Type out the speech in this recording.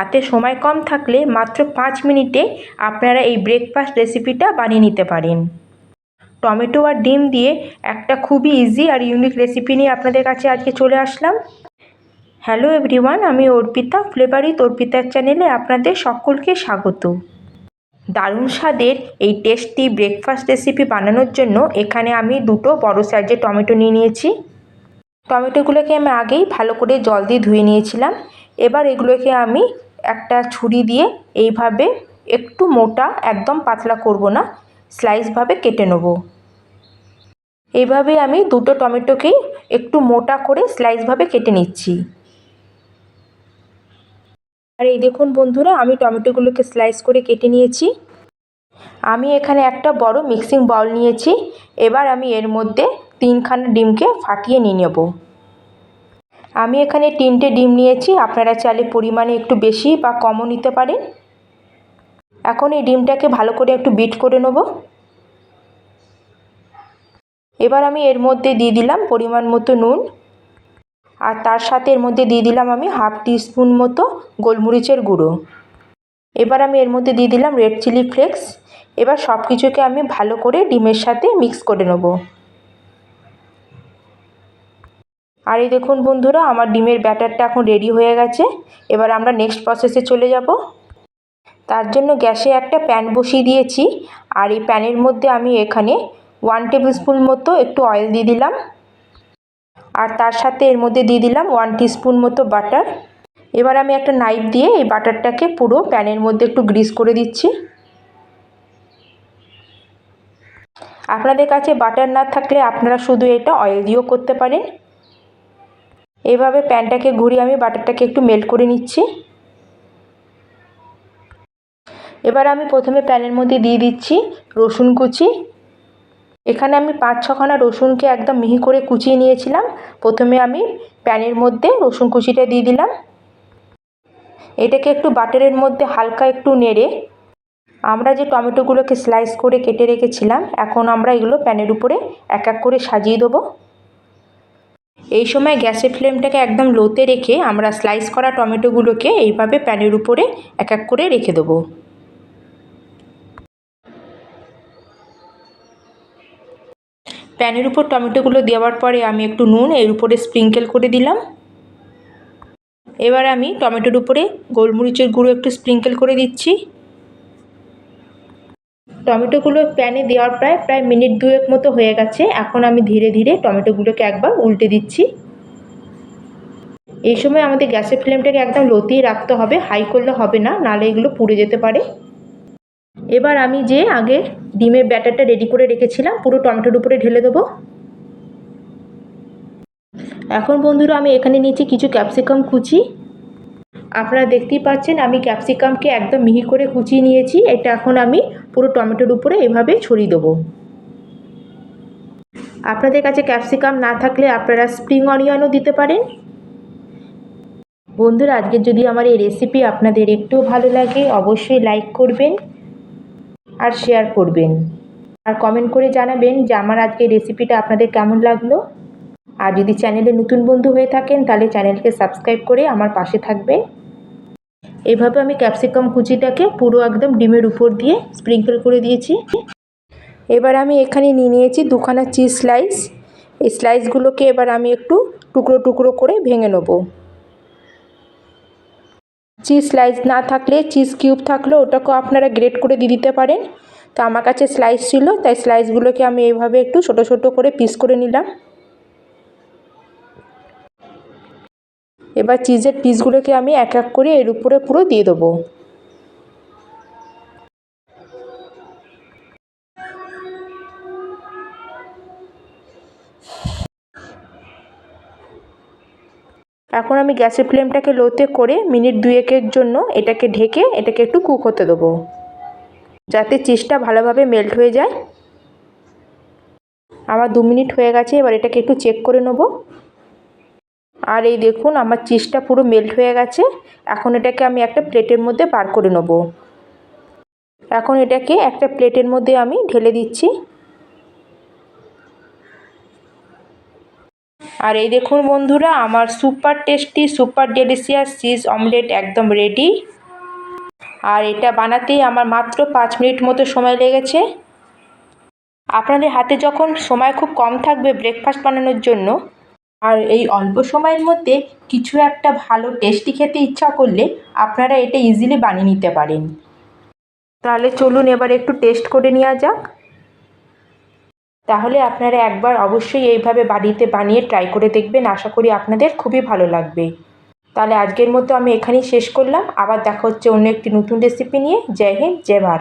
হাতে সময় কম থাকলে মাত্র 5 মিনিটে আপনারা এই ব্রেকফাস্ট রেসিপিটা বানিয়ে নিতে পারেন। টমেটো আর ডিম দিয়ে একটা খুবই ইজি আর ইউনিক রেসিপি নিয়ে আপনাদের কাছে আজকে চলে আসলাম। হ্যালো এভরিওয়ান, আমি অর্পিতা, ফ্লেভার উইথ অর্পিতার চ্যানেলে আপনাদের সকলকে স্বাগত। দারুণ স্বাদের এই টেস্টি ব্রেকফাস্ট রেসিপি বানানোর জন্য এখানে আমি দুটো বড় সাইজের টমেটো নিয়ে নিয়েছি। টমেটোগুলোকে আমি আগেই ভালো করে জল দিয়ে ধুয়ে নিয়েছিলাম। এবার এগুলোকে আমি একটা ছুরি দিয়ে এইভাবে একটু মোটা, একদম পাতলা করব না, স্লাইসভাবে কেটে নেব। এইভাবে আমি দুটো টমেটোকেই একটু মোটা করে স্লাইসভাবে কেটে নিচ্ছি। আর এই দেখুন বন্ধুরা, আমি টমেটোগুলোকে স্লাইস করে কেটে নিয়েছি। আমি এখানে একটা বড় মিক্সিং বাউল নিয়েছি। এবার আমি এর মধ্যে 3খানা ডিমকে ফাটিয়ে নিয়ে নেব। আমি এখানে 3টে ডিম নিয়েছি, আপনারা চাইলে পরিমাণে একটু বেশি বা কমও নিতে পারেন। এখন এই ডিমটাকে ভালো করে একটু বিট করে নেব। এবার আমি এর মধ্যে দিয়ে দিলাম পরিমাণ মতো নুন, আর তার সাথে এর মধ্যে দিয়ে দিলাম আমি হাফ টিস্পুন মতো গোলমরিচের গুঁড়ো। এবার আমি এর মধ্যে দিয়ে দিলাম রেড চিলি ফ্লেক্স। এবার সব কিছুকে আমি ভালো করে ডিমের সাথে মিক্স করে নেব। আর এই দেখুন বন্ধুরা, আমার ডিমের ব্যাটারটা এখন রেডি হয়ে গেছে। এবার আমরা নেক্সট প্রসেসে চলে যাব। তার জন্য গ্যাসে একটা প্যান বসিয়ে দিয়েছি, আর এই প্যানের মধ্যে আমি এখানে 1 টেবিল স্পুন মতো একটু অয়েল দিয়ে দিলাম, আর তার সাথে এর মধ্যে দিয়ে দিলাম 1 টিস্পুন মতো বাটার। এবার আমি একটা নাইফ দিয়ে এই বাটারটাকে পুরো প্যানের মধ্যে একটু গ্রিস করে দিচ্ছি। আপনাদের কাছে বাটার না থাকলে আপনারা শুধু এটা অয়েল দিয়েও করতে পারেন। এভাবে প্যানটাকে ঘুরিয়ে আমি বাটারটাকে একটু মেল্ট করে নিচ্ছি। এবার আমি প্রথমে প্যানের মধ্যে দিয়ে দিচ্ছি রসুন কুচি। এখানে আমি 5-6খানা রসুনকে একদম মিহি করে কুচিয়ে নিয়েছিলাম। প্রথমে আমি প্যানের মধ্যে রসুন কুচিটা দিয়ে দিলাম। এটাকে একটু বাটারের মধ্যে হালকা একটু নেড়ে আমরা যে টমেটোগুলোকে স্লাইস করে কেটে রেখেছিলাম, এখন আমরা এগুলো প্যানের উপরে এক এক করে সাজিয়ে দেবো। এই সময় গ্যাসের ফ্লেমটাকে একদম লোতে রেখে আমরা স্লাইস করা টমেটোগুলোকে এইভাবে প্যানের উপরে এক এক করে রেখে দেবো। প্যানের উপর টমেটোগুলো দেওয়ার পরে আমি একটু নুন এর উপরে স্প্রিঙ্কেল করে দিলাম। এবার আমি টমেটোর উপরে গোলমরিচের গুঁড়ো একটু স্প্রিঙ্কেল করে দিচ্ছি। টমেটোগুলো প্যানে দেওয়ার প্রায় মিনিট 2 মতো হয়ে গেছে। এখন আমি ধীরে ধীরে টমেটোগুলোকে একবার উল্টে দিচ্ছি। এই সময় আমাদের গ্যাসের ফ্লেমটাকে একদম লোতেই রাখতে হবে, হাই করলে হবে না, নাহলে এগুলো পুড়ে যেতে পারে। এবার আমি যে আগে ডিমের ব্যাটারটা রেডি করে রেখেছিলাম পুরো টমেটোর উপরে ঢেলে দেবো। এখন বন্ধুরা আমি এখানে নিয়েছি কিছু ক্যাপসিকাম কুচি। আপনারা দেখতেই পাচ্ছেন আমি ক্যাপসিকামকে একদম মিহি করে কুচিয়ে নিয়েছি। এটা এখন আমি পুরো টমেটোর উপরে এভাবে ছড়িয়ে দেবো। আপনাদের কাছে ক্যাপসিকাম না থাকলে আপনারা স্প্রিং অনিয়নও দিতে পারেন। বন্ধুরা, আজকে যদি আমার এই রেসিপি আপনাদের একটু ভালো লাগে অবশ্যই লাইক করবেন আর শেয়ার করবেন, আর কমেন্ট করে জানাবেন যে আমার আজকে রেসিপিটা আপনাদের কেমন লাগলো। আর যদি চ্যানেলে নতুন বন্ধু হয়ে থাকেন তাহলে চ্যানেলকে সাবস্ক্রাইব করে আমার পাশে থাকবেন। এভাবে আমি ক্যাপসিকাম কুচিটাকে পুরো একদম ডিমের উপর দিয়ে স্প্রিঙ্কেল করে দিয়েছি। এবার আমি এখানে নিয়ে নিয়েছি 2খানা চিজ স্লাইস। এই স্লাইসগুলোকে এবার আমি একটু টুকরো টুকরো করে ভেঙে নেব। চিজ স্লাইস না থাকলে চিজ কিউব থাকলে ওটাকেও আপনারা গ্রেট করে দিয়ে দিতে পারেন। তো আমার কাছে স্লাইস ছিল, তাই স্লাইসগুলোকে আমি এইভাবে একটু ছোট ছোট করে পিস করে নিলাম। এবার চিজের পিসগুলোকে আমি এক এক করে এর উপরে পুরো দিয়ে দেবো। এখন আমি গ্যাসের ফ্লেমটাকে লোতে করে মিনিট 2-এর জন্য এটাকে ঢেকে এটাকে একটু কুক হতে দেবো, যাতে চিজটা ভালোভাবে মেল্ট হয়ে যায়। আমার 2 মিনিট হয়ে গেছে। এবার এটাকে একটু চেক করে নেব। আর এই দেখুন আমার চিজটা পুরো মেল্ট হয়ে গেছে। এখন এটাকে আমি একটা প্লেটের মধ্যে বার করে নেব। এখন এটাকে একটা প্লেটের মধ্যে আমি ঢেলে দিচ্ছি। আর এই দেখুন বন্ধুরা, আমার super tasty super delicious cheese omelette একদম রেডি। আর এটা বানাতেই আমার মাত্র 5 মিনিট মতো সময় লেগেছে। আপনাদের হাতে যখন সময় খুব কম থাকবে ব্রেকফাস্ট বানানোর জন্য, আর এই অল্প সময়ের মধ্যে কিছু একটা ভালো টেস্টি খেতে ইচ্ছা করলে আপনারা এটা ইজিলি বানিয়ে নিতে পারেন। তাহলে চলুন এবার একটু টেস্ট করে নেওয়া যাক। তাহলে আপনারা একবার অবশ্যই এইভাবে বাড়িতে বানিয়ে ট্রাই করে দেখবেন, আশা করি আপনাদের খুবই ভালো লাগবে। তাহলে আজকের মতো আমি এখানেই শেষ করলাম, আবার দেখা হচ্ছে অন্য একটি নতুন রেসিপি নিয়ে। জয় হিন্দ, জয় ভারত।